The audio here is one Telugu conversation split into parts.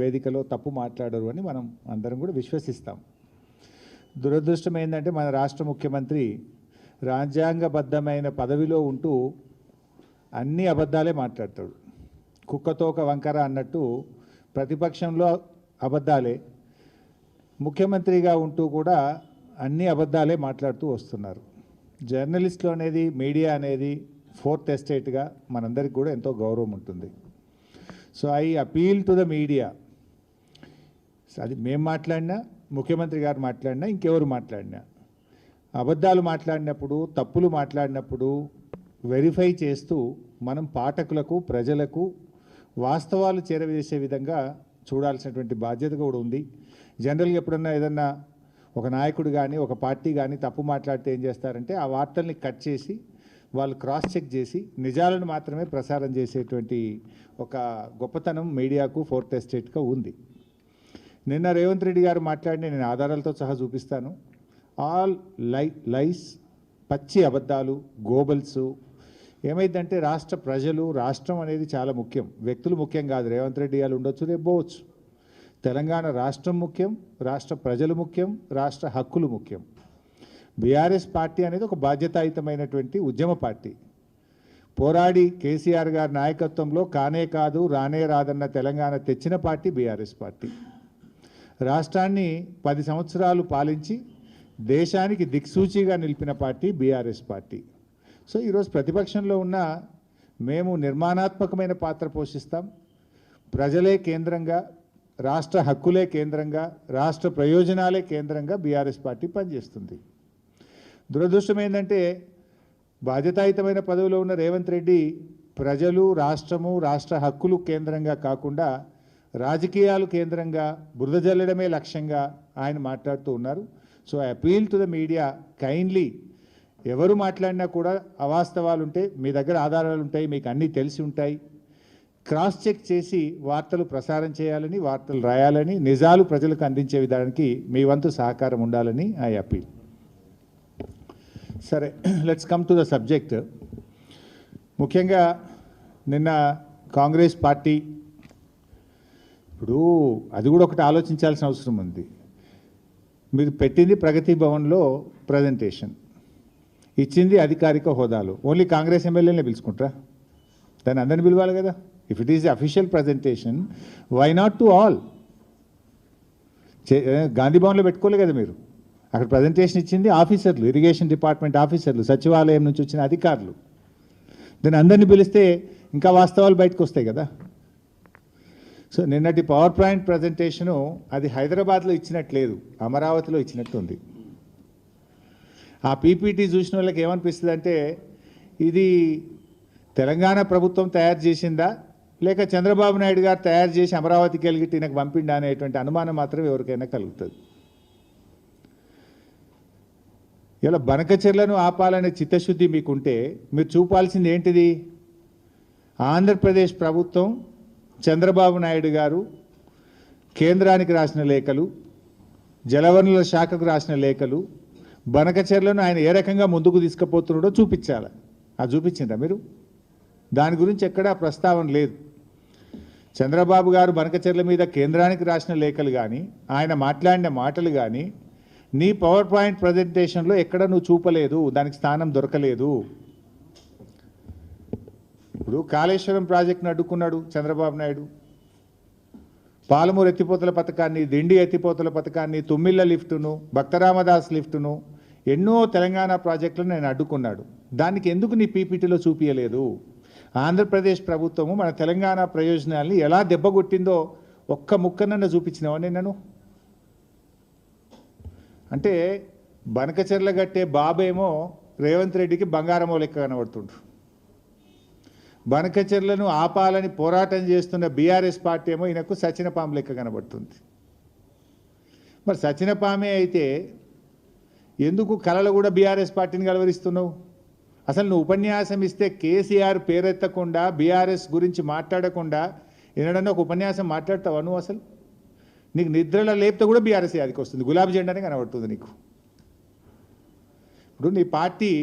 వేదికలో తప్పు మాట్లాడరు అని మనం అందరం కూడా విశ్వసిస్తాం. దురదృష్టం ఏంటంటే మన రాష్ట్ర ముఖ్యమంత్రి రాజ్యాంగబద్ధమైన పదవిలో ఉంటూ అన్ని అబద్ధాలే మాట్లాడతాడు. కుక్కతోక వంకర అన్నట్టు ప్రతిపక్షంలో అబద్ధాలే, ముఖ్యమంత్రిగా ఉంటూ కూడా అన్ని అబద్ధాలే మాట్లాడుతూ వస్తున్నారు. జర్నలిస్టులు అనేది, మీడియా అనేది ఫోర్త్ ఎస్టేట్గా మనందరికీ కూడా ఎంతో గౌరవం ఉంటుంది. So I appeal to the media. అది మేము మాట్లాడినా, ముఖ్యమంత్రి గారు మాట్లాడినా, ఇంకెవరు మాట్లాడినా, అబద్ధాలు మాట్లాడినప్పుడు, తప్పులు మాట్లాడినప్పుడు వెరిఫై చేస్తూ మనం పాఠకులకు, ప్రజలకు వాస్తవాలు చేరవేసే విధంగా చూడాల్సినటువంటి బాధ్యత కూడా ఉంది. జనరల్గా ఎప్పుడన్నా ఏదన్నా ఒక నాయకుడు కానీ, ఒక పార్టీ కానీ తప్పు మాట్లాడితే ఏం చేస్తారంటే ఆ వార్తల్ని కట్ చేసి వాళ్ళు క్రాస్ చెక్ చేసి నిజాలను మాత్రమే ప్రసారం చేసేటువంటి ఒక గొప్పతనం మీడియాకు, ఫోర్త్ ఎస్టేట్గా ఉంది. నిన్న రేవంత్ రెడ్డి గారు మాట్లాడిన, నేను ఆధారాలతో సహా చూపిస్తాను, ఆల్ లైస్, పచ్చి అబద్ధాలు, గోబల్స్. ఏమైందంటే రాష్ట్ర ప్రజలు, రాష్ట్రం అనేది చాలా ముఖ్యం, వ్యక్తులు ముఖ్యం కాదు. రేవంత్ రెడ్డి గారు ఉండొచ్చు, రేపు పోవచ్చు. తెలంగాణ రాష్ట్రం ముఖ్యం, రాష్ట్ర ప్రజలు ముఖ్యం, రాష్ట్ర హక్కులు ముఖ్యం. బీఆర్ఎస్ పార్టీ అనేది ఒక బాధ్యతాయుతమైనటువంటి ఉద్యమ పార్టీ. పోరాడి కేసీఆర్ గారి నాయకత్వంలో కానే కాదు, రానే రాదన్న తెలంగాణ తెచ్చిన పార్టీ బీఆర్ఎస్ పార్టీ. రాష్ట్రాన్ని 10 సంవత్సరాలు పాలించి దేశానికి దిక్సూచిగా నిలిపిన పార్టీ బీఆర్ఎస్ పార్టీ. సో ఈరోజు ప్రతిపక్షంలో ఉన్న మేము నిర్మాణాత్మకమైన పాత్ర పోషిస్తాం. ప్రజలే కేంద్రంగా, రాష్ట్ర హక్కులే కేంద్రంగా, రాష్ట్ర ప్రయోజనాలే కేంద్రంగా బీఆర్ఎస్ పార్టీ పనిచేస్తుంది. దురదృష్టం ఏంటంటే బాధ్యతాయుతమైన పదవిలో ఉన్న రేవంత్ రెడ్డి ప్రజలు, రాష్ట్రము, రాష్ట్ర హక్కులు కేంద్రంగా కాకుండా రాజకీయాలు కేంద్రంగా, బురద జల్లడమే లక్ష్యంగా ఆయన మాట్లాడుతూ ఉన్నారు. So I appeal to the media, kindly ఎవరు మాట్లాడినా కూడా అవాస్తవాలు ఉంటే, మీ దగ్గర ఆధారాలు ఉంటాయి, మీకు అన్నీ తెలిసి ఉంటాయి, క్రాస్ చెక్ చేసి వార్తలు ప్రసారం చేయాలని, వార్తలు రాయాలని, నిజాలు ప్రజలకు అందించే విధానానికి మీ వంతు సహకారం ఉండాలని ఐ అపీల్. సరే, let's come to the subject. ముఖ్యంగా నిన్న కాంగ్రెస్ పార్టీ, ఇప్పుడు అది కూడా ఒకటి ఆలోచించాల్సిన అవసరం ఉంది. మీరు పెట్టింది ప్రగతి భవన్లో ప్రజెంటేషన్, ఇచ్చింది అధికారిక హోదాలో. ఓన్లీ కాంగ్రెస్ ఎమ్మెల్యేనే పిలుచుకుంటారా? దాన్ని అందరిని పిలవాలి కదా. If it is the official presentation, why not to all? Gandhi భవన్లో పెట్టుకోలే కదా మీరు. అక్కడ ప్రజెంటేషన్ ఇచ్చింది ఆఫీసర్లు, ఇరిగేషన్ డిపార్ట్మెంట్ ఆఫీసర్లు, సచివాలయం నుంచి వచ్చిన అధికారులు. దాన్ని అందరినీ పిలిస్తే ఇంకా వాస్తవాలు బయటకు వస్తాయి కదా. సో నిన్నటి పవర్ పాయింట్ ప్రజెంటేషను అది హైదరాబాద్లో ఇచ్చినట్లేదు, అమరావతిలో ఇచ్చినట్టు ఉంది. ఆ పీపీటీ చూసిన వాళ్ళకి ఏమనిపిస్తుంది అంటే ఇది తెలంగాణ ప్రభుత్వం తయారు చేసిందా, లేక చంద్రబాబు నాయుడు గారు తయారు చేసి అమరావతికి వెళ్ళి నాకు పంపిండా అనేటువంటి అనుమానం మాత్రం ఎవరికైనా కలుగుతుంది. ఇలా బనకచెర్లను ఆపాలనే చిత్తశుద్ధి మీకుంటే మీరు చూపాల్సింది ఏంటిది? ఆంధ్రప్రదేశ్ ప్రభుత్వం, చంద్రబాబు నాయుడు గారు కేంద్రానికి రాసిన లేఖలు, జలవనరుల శాఖకు రాసిన లేఖలు, బనకచెర్లను ఆయన ఏ రకంగా ముందుకు తీసుకుపోతున్నాడో చూపించాలి. అది చూపించిందా మీరు? దాని గురించి ఎక్కడా ప్రస్తావన లేదు. చంద్రబాబు గారు బనకచెర్ల మీద కేంద్రానికి రాసిన లేఖలు కానీ, ఆయన మాట్లాడిన మాటలు కానీ నీ పవర్ పాయింట్ ప్రజెంటేషన్లో ఎక్కడ నువ్వు చూపలేదు, దానికి స్థానం దొరకలేదు. ఇప్పుడు కాళేశ్వరం ప్రాజెక్టును అడ్డుకున్నాడు చంద్రబాబు నాయుడు, పాలమూరు ఎత్తిపోతల పథకాన్ని, దిండి ఎత్తిపోతల పథకాన్ని, తుమ్మిళ్ళ లిఫ్టును, భక్తరామదాస్ లిఫ్టును, ఎన్నో తెలంగాణ ప్రాజెక్టులను నేను అడ్డుకున్నాడు. దానికి ఎందుకు నీ పీపీటీలో చూపించలేదు? ఆంధ్రప్రదేశ్ ప్రభుత్వము మన తెలంగాణ ప్రయోజనాల్ని ఎలా దెబ్బగొట్టిందో ఒక్క ముక్కనన్న చూపించినావా నేను? అంటే బనకచెర్ల గట్టే బాబేమో రేవంత్ రెడ్డికి బంగారమో లెక్క కనబడుతుండు. బనకచెర్లను ఆపాలని పోరాటం చేస్తున్న బీఆర్ఎస్ పార్టీ ఏమో ఈయనకు సచినపాము లెక్క కనబడుతుంది. మరి సచినపామే అయితే ఎందుకు కళలు కూడా బీఆర్ఎస్ పార్టీని కలవరిస్తున్నావు? అసలు నువ్వు ఉపన్యాసం ఇస్తే కేసీఆర్ పేరెత్తకుండా, బీఆర్ఎస్ గురించి మాట్లాడకుండా ఏనాడన్నా ఒక ఉపన్యాసం మాట్లాడతావా నువ్వు? అసలు నీకు నిద్రలో లేపితే కూడా బీఆర్ఎస్ యాదికి వస్తుంది, గులాబీ జెండానే కనబడుతుంది నీకు. ఇప్పుడు నీ పార్టీ,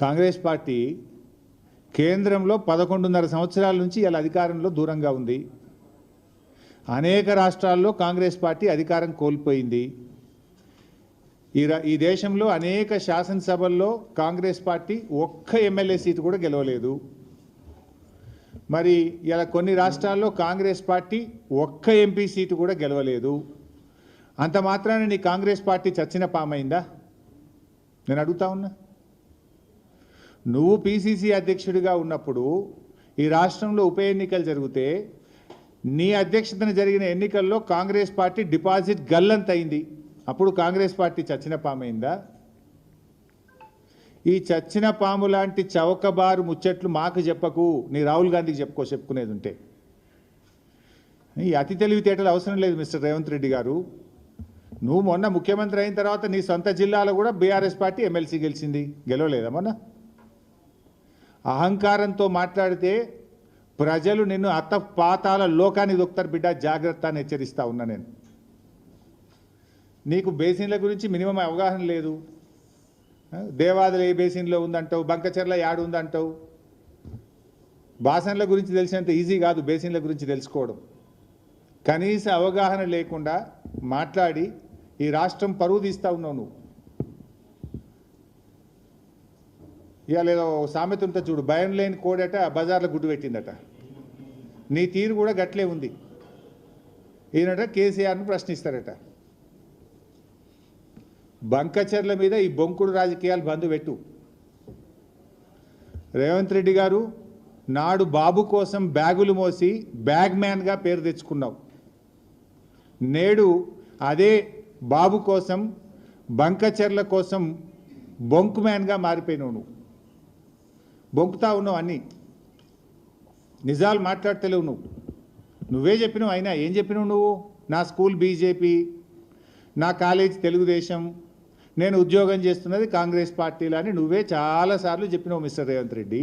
కాంగ్రెస్ పార్టీ కేంద్రంలో 11.5 సంవత్సరాల నుంచి ఇలా అధికారంలో దూరంగా ఉంది. అనేక రాష్ట్రాల్లో కాంగ్రెస్ పార్టీ అధికారం కోల్పోయింది. ఈ దేశంలో అనేక శాసనసభల్లో కాంగ్రెస్ పార్టీ ఒక్క ఎమ్మెల్యే సీటు కూడా గెలవలేదు. మరి ఇలా కొన్ని రాష్ట్రాల్లో కాంగ్రెస్ పార్టీ ఒక్క ఎంపీ సీటు కూడా గెలవలేదు. అంత మాత్రాన నీ కాంగ్రెస్ పార్టీ చచ్చిన పామైందా? నేను అడుగుతా ఉన్నా. నువ్వు పిసిసి అధ్యక్షుడిగా ఉన్నప్పుడు ఈ రాష్ట్రంలో ఉప ఎన్నికలు జరిగితే నీ అధ్యక్షతన జరిగిన ఎన్నికల్లో కాంగ్రెస్ పార్టీ డిపాజిట్ గల్లంతైంది. అప్పుడు కాంగ్రెస్ పార్టీ చచ్చిన పామైందా? ఈ చచ్చిన పాము లాంటి చౌకబారు ముచ్చట్లు మాకు చెప్పకు, నీ రాహుల్ గాంధీకి చెప్పుకునేది ఉంటే. ఈ అతి తెలివితేటలు అవసరం లేదు మిస్టర్ రేవంత్ రెడ్డి గారు. నువ్వు మొన్న ముఖ్యమంత్రి అయిన తర్వాత నీ సొంత జిల్లాలో కూడా బీఆర్ఎస్ పార్టీ ఎమ్మెల్సీ గెలిచింది, గెలవలేదా మొన్న? అహంకారంతో మాట్లాడితే ప్రజలు నిన్ను అత్తపాతాల లోకానికి దొక్కుతారు బిడ్డ, జాగ్రత్త అని హెచ్చరిస్తా ఉన్నా నేను. నీకు బేసిన్ల గురించి మినిమం అవగాహన లేదు. దేవాదులు ఏ బేసిన్లో ఉందంటావు, బంకచెర్ల యాడు ఉందంటావు. బాసన్ల గురించి తెలిసినంత ఈజీ కాదు బేసిన్ల గురించి తెలుసుకోవడం. కనీస అవగాహన లేకుండా మాట్లాడి ఈ రాష్ట్రం పరువు తీస్తూ ఉన్నావు నువ్వు. ఇవాళ ఏదో సామెత ఉంటే చూడు, భయం లేని కోడట బజార్లో గుడ్డు పెట్టిందట. నీ తీరు కూడా గట్లే ఉంది. ఈయనట కేసీఆర్ను ప్రశ్నిస్తారట. బంకచర్ల మీద ఈ బొంకుడు రాజకీయాలు బంద్ పెట్టు. రేవంత్ రెడ్డి గారు, నాడు బాబు కోసం బ్యాగులు మోసి బ్యాగ్ మ్యాన్గా పేరు తెచ్చుకున్నావు. నేడు అదే బాబు కోసం బంకచర్ల కోసం బొంకు మ్యాన్గా మారిపోయినావు. నువ్వు బొంకుతా ఉన్నావు, అన్నీ నిజాలు మాట్లాడతలేవు నువ్వు. నువ్వే చెప్పినావు. అయినా ఏం చెప్పినావు నువ్వు? నా స్కూల్ బీజేపీ, నా కాలేజ్ తెలుగుదేశం, నేను ఉద్యోగం చేస్తున్నది కాంగ్రెస్ పార్టీలో అని నువ్వే చాలాసార్లు చెప్పినావు మిస్టర్ రేవంత్ రెడ్డి.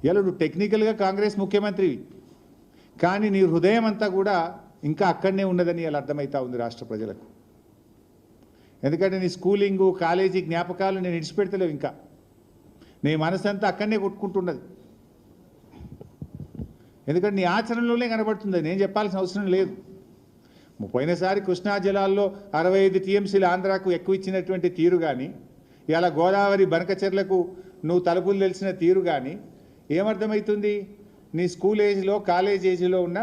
ఇలా నువ్వు టెక్నికల్గా కాంగ్రెస్ ముఖ్యమంత్రివి, కానీ నీ హృదయం అంతా కూడా ఇంకా అక్కడనే ఉన్నదని ఇలా అర్థమవుతా ఉంది రాష్ట్ర ప్రజలకు. ఎందుకంటే నీ స్కూలింగు కాలేజీ జ్ఞాపకాలు నేను విడిచిపెడతలేవు. ఇంకా నీ మనసు అంతా అక్కడనే కొట్టుకుంటున్నది. ఎందుకంటే నీ ఆచరణలోనే కనబడుతుంది, నేను చెప్పాల్సిన అవసరం లేదు. పోయినసారి కృష్ణా జలాల్లో 65 టీఎంసీలు ఆంధ్రాకు ఎక్కువ ఇచ్చినటువంటి తీరు కానీ, ఇలా గోదావరి బనకచెర్లకు నువ్వు తలుపులు తెలిసిన తీరు కానీ ఏమర్థమవుతుంది? నీ స్కూల్ ఏజ్లో కాలేజ్ ఏజ్లో ఉన్న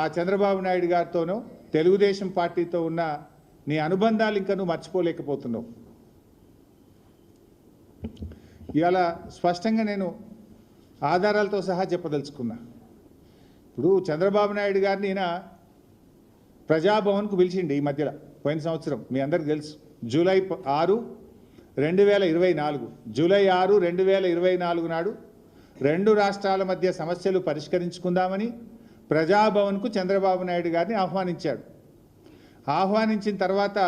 ఆ చంద్రబాబు నాయుడు గారితోనూ తెలుగుదేశం పార్టీతో ఉన్న నీ అనుబంధాలు ఇంకా నువ్వు మర్చిపోలేకపోతున్నావు. ఇవాళ స్పష్టంగా నేను ఆధారాలతో సహా చెప్పదలుచుకున్నా. ఇప్పుడు చంద్రబాబు నాయుడు గారిని ఈయన ప్రజాభవన్కు పిలిచిండి ఈ మధ్యలో, పోయిన సంవత్సరం మీ అందరికీ తెలుసు. జూలై 6, 2024 జూలై 6, 2024 నాడు 2 రాష్ట్రాల మధ్య సమస్యలు పరిష్కరించుకుందామని ప్రజాభవన్కు చంద్రబాబు నాయుడు గారిని ఆహ్వానించాడు. ఆహ్వానించిన తర్వాత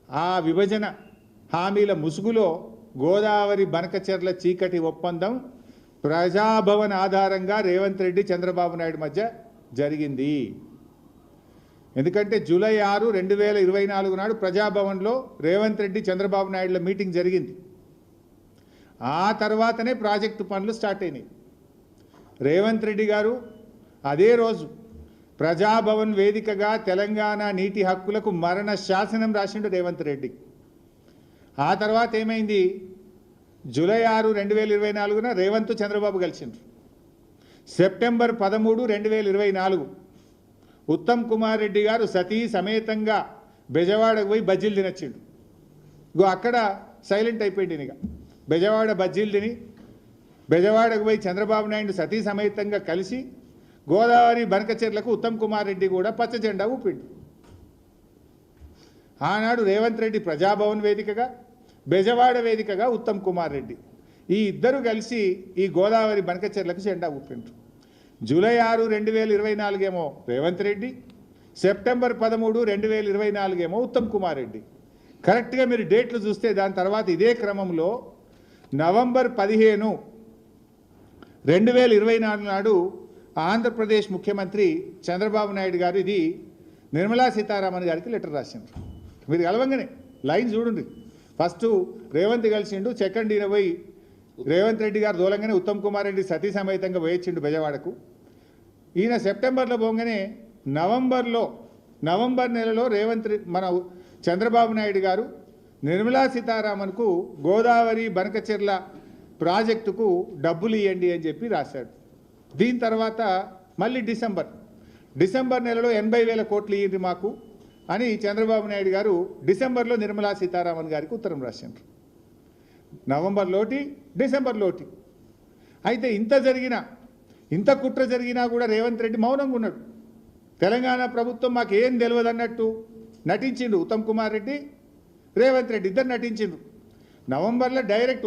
ఆ విభజన హామీల ముసుగులో గోదావరి బనకచెర్ల చీకటి ఒప్పందం ప్రజాభవన్ ఆధారంగా రేవంత్ రెడ్డి చంద్రబాబు నాయుడు మధ్య జరిగింది. ఎందుకంటే జూలై 6, 2024 నాడు ప్రజాభవన్లో రేవంత్ రెడ్డి చంద్రబాబు నాయుడుల మీటింగ్ జరిగింది. ఆ తర్వాతనే ప్రాజెక్టు పనులు స్టార్ట్ అయినాయి. రేవంత్ రెడ్డి గారు అదే రోజు ప్రజాభవన్ వేదికగా తెలంగాణ నీటి హక్కులకు మరణ శాసనం రాసిండు రేవంత్ రెడ్డి. ఆ తర్వాత ఏమైంది? జూలై 6, 2024 రేవంత్ చంద్రబాబు కలిసిండ్రు. సెప్టెంబర్ 13, 2024 ఉత్తమ్ కుమార్ రెడ్డి గారు సతీ సమేతంగా బెజవాడకు పోయి బజ్జీలు తినొచ్చిండు. ఇగో అక్కడ సైలెంట్ అయిపోయింది. ఇక బెజవాడ బజ్జీలు తిని బెజవాడకు పోయి చంద్రబాబు నాయుడు సతీ సమేతంగా కలిసి గోదావరి బనకచెర్లకు ఉత్తమ్ కుమార్ రెడ్డి కూడా పచ్చ జెండా ఊపిండు. ఆనాడు రేవంత్ రెడ్డి ప్రజాభవన్ వేదికగా, బెజవాడ వేదికగా ఉత్తమ్ కుమార్ రెడ్డి ఈ ఇద్దరు కలిసి ఈ గోదావరి బనకచెర్లకు జెండా ఊపిండ్రు. జూలై 6, 2024 ఏమో రేవంత్ రెడ్డి, సెప్టెంబర్ 13, 2024 ఏమో ఉత్తమ్ కుమార్ రెడ్డి. కరెక్ట్గా మీరు డేట్లు చూస్తే దాని తర్వాత ఇదే క్రమంలో నవంబర్ 15, 2024 నాడు ఆంధ్రప్రదేశ్ ముఖ్యమంత్రి చంద్రబాబు నాయుడు గారు ఇది నిర్మలా సీతారామన్ గారికి లెటర్ రాసిండ్రు. మీరు కలవంగానే లైన్ చూడండి. ఫస్ట్ రేవంత్ కలిసిండు, సెకండ్ ఈయన పోయి రేవంత్ రెడ్డి గారు దూలంగానే ఉత్తమ్ కుమార్ రెడ్డి సతీ సమేతంగా వేయించిండు బెజవాడకు. ఈయన సెప్టెంబర్లో పోగానే నవంబర్ నెలలో మన చంద్రబాబు నాయుడు గారు నిర్మలా సీతారామన్కు గోదావరి బనకచెర్ల ప్రాజెక్టుకు డబ్బులు ఇవ్వండి అని చెప్పి రాశాడు. దీని తర్వాత మళ్ళీ డిసెంబర్ నెలలో 80,000 కోట్లు ఇవ్వండి మాకు అని చంద్రబాబు నాయుడు గారు డిసెంబర్లో నిర్మలా సీతారామన్ గారికి ఉత్తరం రాశారు. నవంబర్లోటి డిసెంబర్లోటి. అయితే ఇంత కుట్ర జరిగినా కూడా రేవంత్ రెడ్డి మౌనంగా ఉన్నాడు. తెలంగాణ ప్రభుత్వం మాకు ఏం తెలియదు అన్నట్టు నటించిండు. ఉత్తమ్ కుమార్ రెడ్డి, రేవంత్ రెడ్డి ఇద్దరు నటించిండ్రు. నవంబర్లో డైరెక్ట్